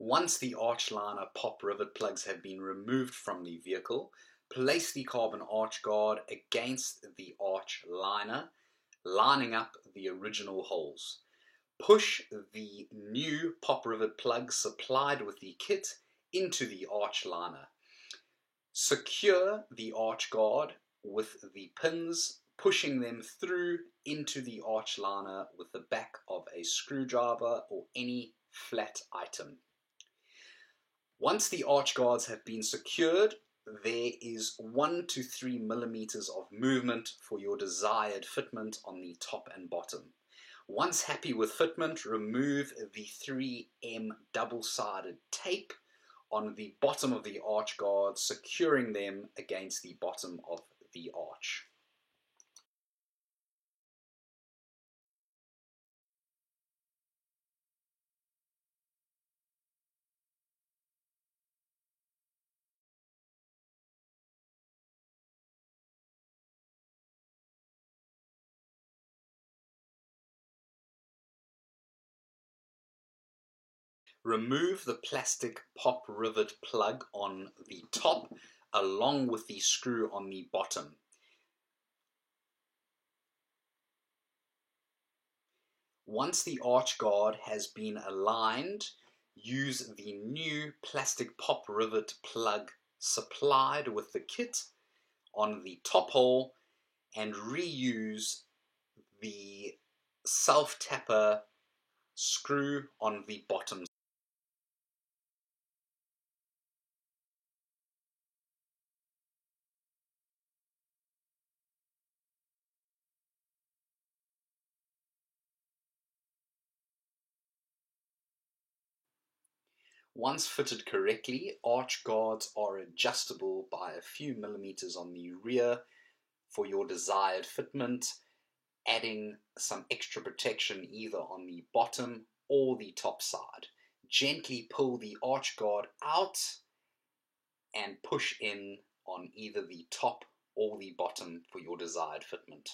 Once the arch liner pop rivet plugs have been removed from the vehicle, place the carbon arch guard against the arch liner, lining up the original holes. Push the new pop rivet plug supplied with the kit into the arch liner. Secure the arch guard with the pins, pushing them through into the arch liner with the back of a screwdriver or any flat item. Once the arch guards have been secured, there is 1 to 3 millimeters of movement for your desired fitment on the top and bottom. Once happy with fitment, remove the 3M double-sided tape on the bottom of the arch guard, securing them against the bottom of the arch. Remove the plastic pop rivet plug on the top along with the screw on the bottom. Once the arch guard has been aligned, use the new plastic pop rivet plug supplied with the kit on the top hole and reuse the self-tapper screw on the bottom. Once fitted correctly, arch guards are adjustable by a few millimeters on the rear for your desired fitment, adding some extra protection either on the bottom or the top side. Gently pull the arch guard out and push in on either the top or the bottom for your desired fitment.